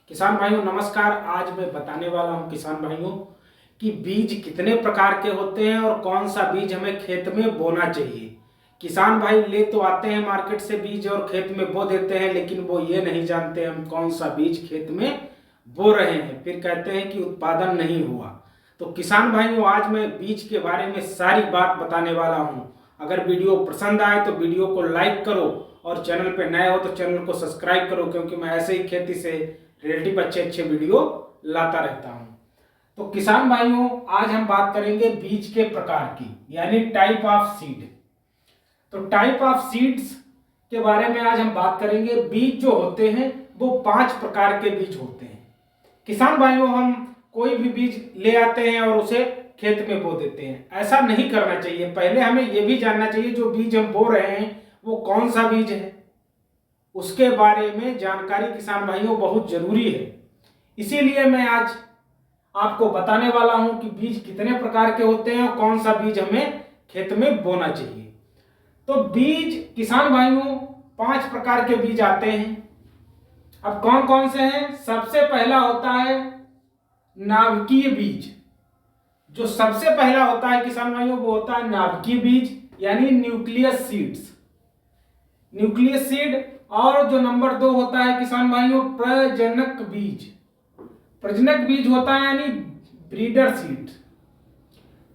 किसान भाइयों नमस्कार। आज मैं बताने वाला हूं किसान भाइयों कि बीज कितने प्रकार के होते हैं और कौन सा बीज हमें खेत में बोना चाहिए। किसान भाई ले तो आते हैं मार्केट से बीज और खेत में बो देते हैं, लेकिन वो ये नहीं जानते हम कौन सा बीज खेत में बो रहे हैं, फिर कहते हैं कि उत्पादन नहीं हुआ। तो किसान भाइयों आज मैं बीज के बारे में सारी बात बताने वाला हूँ। अगर वीडियो पसंद आए तो वीडियो को लाइक करो और चैनल पे नए हो तो चैनल को सब्सक्राइब करो, क्योंकि मैं ऐसे ही खेती से रिलेटिव अच्छे अच्छे वीडियो लाता रहता हूं। तो किसान भाइयों आज हम बात करेंगे बीज के प्रकार की, यानी टाइप ऑफ सीड। तो टाइप ऑफ सीड्स के बारे में आज हम बात करेंगे। बीज जो होते हैं वो 5 प्रकार के बीज होते हैं। किसान भाइयों हम कोई भी बीज ले आते हैं और उसे खेत में बो देते हैं, ऐसा नहीं करना चाहिए। पहले हमें यह भी जानना चाहिए जो बीज हम बो रहे हैं वो कौन सा बीज है, उसके बारे में जानकारी किसान भाइयों बहुत जरूरी है। इसीलिए मैं आज आपको बताने वाला हूं कि बीज कितने प्रकार के होते हैं और कौन सा बीज हमें खेत में बोना चाहिए। तो बीज किसान भाइयों 5 प्रकार के बीज आते हैं। अब कौन कौन से हैं? सबसे पहला होता है नाभिकीय बीज। जो सबसे पहला होता है किसान भाइयों वो होता है नाभिकीय बीज, यानी न्यूक्लियस सीड्स, न्यूक्लियस सीड। और जो नंबर 2 होता है किसान भाइयों प्रजनक बीज। प्रजनक बीज होता है यानी ब्रीडर सीड।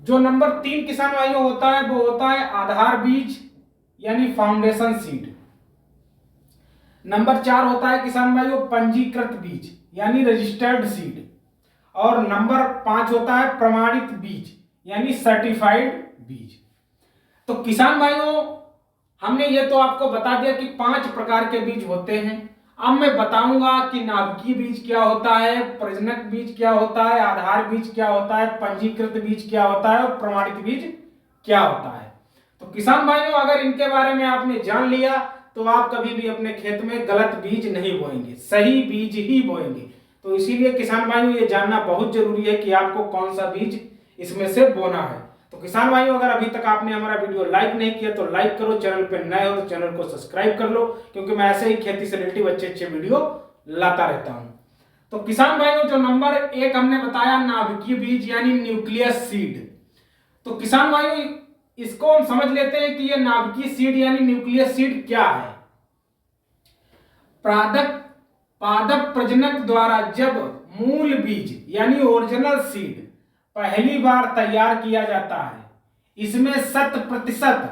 जो नंबर 3 किसान भाइयों होता है वो होता है आधार बीज, यानी फाउंडेशन सीड। नंबर 4 होता है किसान भाइयों पंजीकृत बीज, यानी रजिस्टर्ड सीड। और नंबर 5 होता है प्रमाणित बीज, यानी सर्टिफाइड बीज। तो किसान भाइयों हमने ये तो आपको बता दिया कि 5 प्रकार के बीज होते हैं। अब मैं बताऊंगा कि नाभिकीय बीज क्या होता है, प्रजनक बीज क्या होता है, आधार बीज क्या होता है, पंजीकृत बीज क्या होता है और प्रमाणित बीज क्या होता है। तो किसान भाइयों अगर इनके बारे में आपने जान लिया तो आप कभी भी अपने खेत में गलत बीज नहीं बोएंगे, सही बीज ही बोएंगे। तो इसीलिए किसान भाइयों ये जानना बहुत जरूरी है कि आपको कौन सा बीज इसमें से बोना है। तो किसान भाइयों अगर अभी तक आपने हमारा वीडियो लाइक नहीं किया तो लाइक करो, चैनल पे नए हो तो चैनल को सब्सक्राइब कर लो, क्योंकि मैं ऐसे ही खेती से रिलेटिव अच्छे अच्छे वीडियो लाता रहता हूं। तो किसान भाइयों जो नंबर 1 हमने बताया नाभिकीय बीज यानी न्यूक्लियस सीड। तो किसान भाइयों इसको हम समझ लेते हैं कि यह नाभिकीय सीड यानी न्यूक्लियस सीड क्या है। पादप प्रजनक द्वारा जब मूल बीज यानी ओरिजिनल सीड पहली बार तैयार किया जाता है, इसमें 100%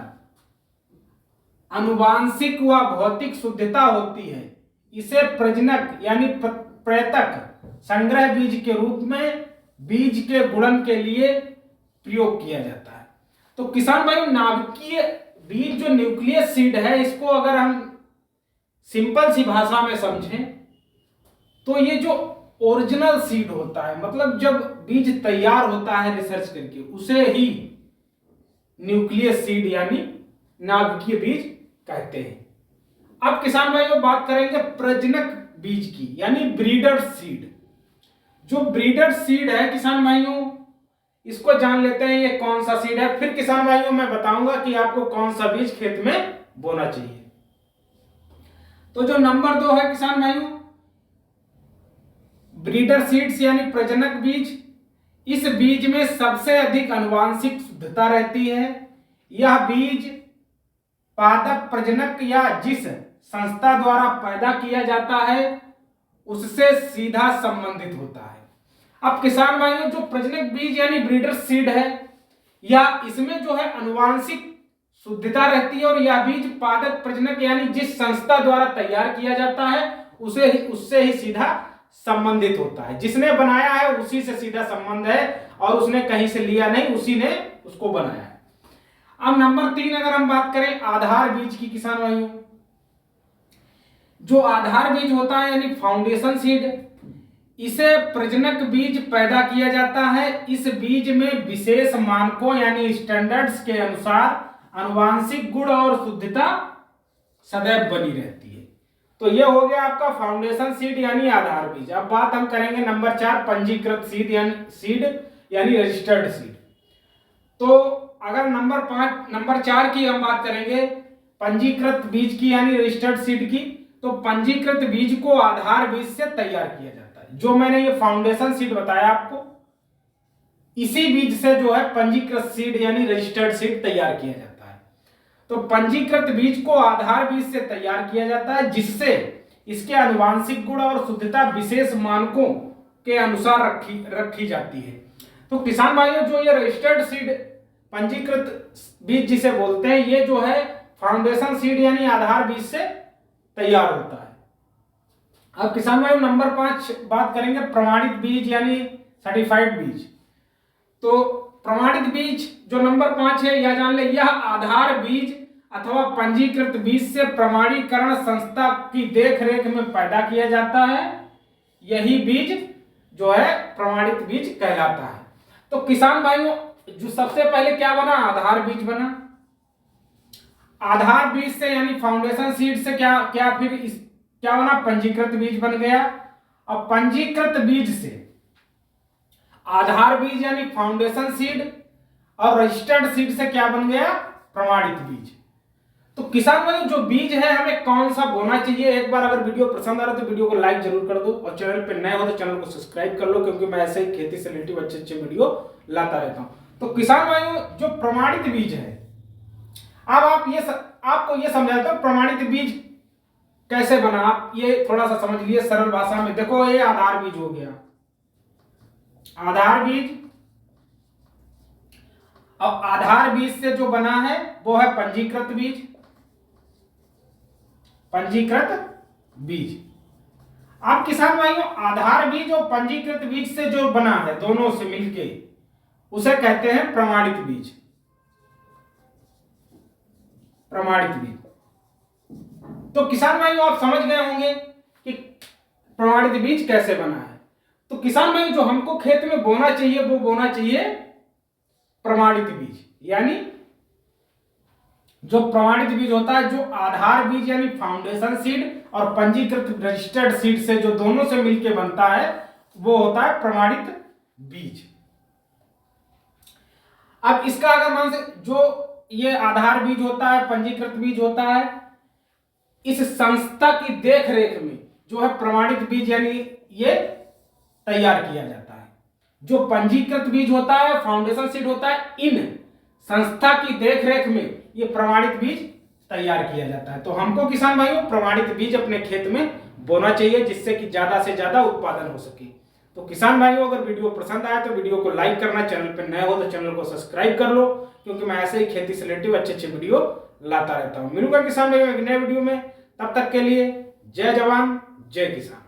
आनुवांशिक व भौतिक शुद्धता होती है। इसे प्रजनक यानी प्रेतक संग्रह बीज के रूप में बीज के गुणन के लिए प्रयोग किया जाता है। तो किसान भाई नाभिकीय बीज जो न्यूक्लियस सीड है, इसको अगर हम सिंपल सी भाषा में समझें तो ये जो ओरिजिनल सीड होता है, मतलब जब बीज तैयार होता है रिसर्च करके, उसे ही न्यूक्लियस सीड यानी नाभिकीय बीज कहते हैं। अब किसान भाइयों बात करेंगे प्रजनक बीज की, यानी ब्रीडर सीड। जो ब्रीडर सीड है किसान भाइयों इसको जान लेते हैं ये कौन सा सीड है, फिर किसान भाइयों मैं बताऊंगा कि आपको कौन सा बीज खेत में बोना चाहिए। तो जो नंबर 2 है किसान भाइयों ब्रीडर सीड्स यानी प्रजनक बीज। इस बीज में सबसे अधिक आनुवांशिक शुद्धता रहती है। यह बीज पादप प्रजनक या जिस संस्था द्वारा पैदा किया जाता है उससे सीधा संबंधित होता है। अब किसान भाइयों जो प्रजनक बीज यानी ब्रीडर सीड है, या इसमें जो है आनुवांशिक शुद्धता रहती है और यह बीज पादप प्रजनक यानी जिस संस्था द्वारा तैयार किया जाता है उससे ही सीधा संबंधित होता है। जिसने बनाया है उसी से सीधा संबंध है और उसने कहीं से लिया नहीं, उसी ने उसको बनाया है। अब नंबर 3 अगर हम बात करें आधार बीज की किसान भाइयों, जो आधार बीज होता है यानी फाउंडेशन सीड, इसे प्रजनक बीज पैदा किया जाता है। इस बीज में विशेष मानकों यानी स्टैंडर्ड्स के अनुसार आनुवांशिक गुण और शुद्धता सदैव बनी रहती है। तो ये हो गया आपका फाउंडेशन सीड यानी आधार बीज। अब बात हम करेंगे नंबर 4 पंजीकृत सीड यानी रजिस्टर्ड सीड। तो अगर नंबर 4 की हम बात करेंगे पंजीकृत बीज की यानी रजिस्टर्ड सीड की, तो पंजीकृत बीज को आधार बीज से तैयार किया जाता है। जो मैंने ये फाउंडेशन सीड बताया आपको, इसी बीज से जो है पंजीकृत सीड यानी रजिस्टर्ड सीड तैयार किया जाता है। तो पंजीकृत बीज को आधार बीज से तैयार किया जाता है, जिससे इसके आनुवांशिक गुण और शुद्धता विशेष मानकों के अनुसार रखी जाती है। तो किसान भाइयों, जो ये रजिस्टर्ड सीड पंजीकृत बीज जिसे बोलते हैं, ये जो है फाउंडेशन सीड यानी आधार बीज से तैयार होता है। अब किसान भाइयों नंबर 5 बात करेंगे प्रमाणित बीज यानी सर्टिफाइड बीज। तो प्रमाणित बीज जो नंबर 5 है, यह जान ले, यह आधार बीज अथवा पंजीकृत बीज से प्रमाणीकरण संस्था की देखरेख में पैदा किया जाता है। यही बीज जो है प्रमाणित बीज कहलाता है। तो किसान भाइयों, जो सबसे पहले क्या बना, आधार बीज बना। आधार बीज से यानी फाउंडेशन सीड से क्या बना, पंजीकृत बीज बन गया। अब पंजीकृत बीज से आधार बीज यानी फाउंडेशन सीड और रजिस्टर्ड सीड से क्या बन गया, प्रमाणित बीज। तो किसान भाई, जो बीज है हमें कौन सा बोना चाहिए, एक बार अगर वीडियो पसंद आ रहा है तो वीडियो को लाइक जरूर कर दो, और चैनल पे नए हो तो चैनल को सब्सक्राइब कर लो, क्योंकि मैं ऐसे ही खेती से रिलेटेड अच्छे वीडियो लाता रहता हूं। तो किसान भाइयों, जो प्रमाणित बीज है, अब आपको ये समझाता हूं प्रमाणित बीज कैसे बना। आप ये थोड़ा सा समझ लिए सरल भाषा में। देखो, ये आधार बीज हो गया, आधार बीज। अब आधार बीज से जो बना है वो है पंजीकृत बीज, पंजीकृत बीज। आप किसान भाइयों, आधार बीज और पंजीकृत बीज से जो बना है, दोनों से मिलके, उसे कहते हैं प्रमाणित बीज, प्रमाणित बीज। तो किसान भाइयों, आप समझ गए होंगे कि प्रमाणित बीज कैसे बना है। तो किसान भाइयों, जो हमको खेत में बोना चाहिए वो बोना चाहिए प्रमाणित बीज। यानी जो प्रमाणित बीज होता है, जो आधार बीज यानी फाउंडेशन सीड और पंजीकृत रजिस्टर्ड सीड से जो दोनों से मिलकर बनता है, वो होता है प्रमाणित बीज। अब इसका अगर मान से जो ये आधार बीज होता है, पंजीकृत बीज होता है, इस संस्था की देखरेख में जो है प्रमाणित बीज यानी ये तैयार किया जाता है। जो पंजीकृत बीज होता है, फाउंडेशन सीड होता है, इन संस्था की देखरेख में ये प्रमाणित बीज तैयार किया जाता है। तो हमको किसान भाइयों प्रमाणित बीज अपने खेत में बोना चाहिए, जिससे कि ज्यादा से ज्यादा उत्पादन हो सके। तो किसान भाइयों, अगर वीडियो पसंद आए तो वीडियो को लाइक करना, चैनल पर नए हो तो चैनल को सब्सक्राइब कर लो, क्योंकि मैं ऐसे ही खेती से रिलेटेड अच्छे वीडियो लाता रहता हूं। मिलूंगा किसान भाइयों एक नए वीडियो में, तब तक के लिए जय जवान जय किसान।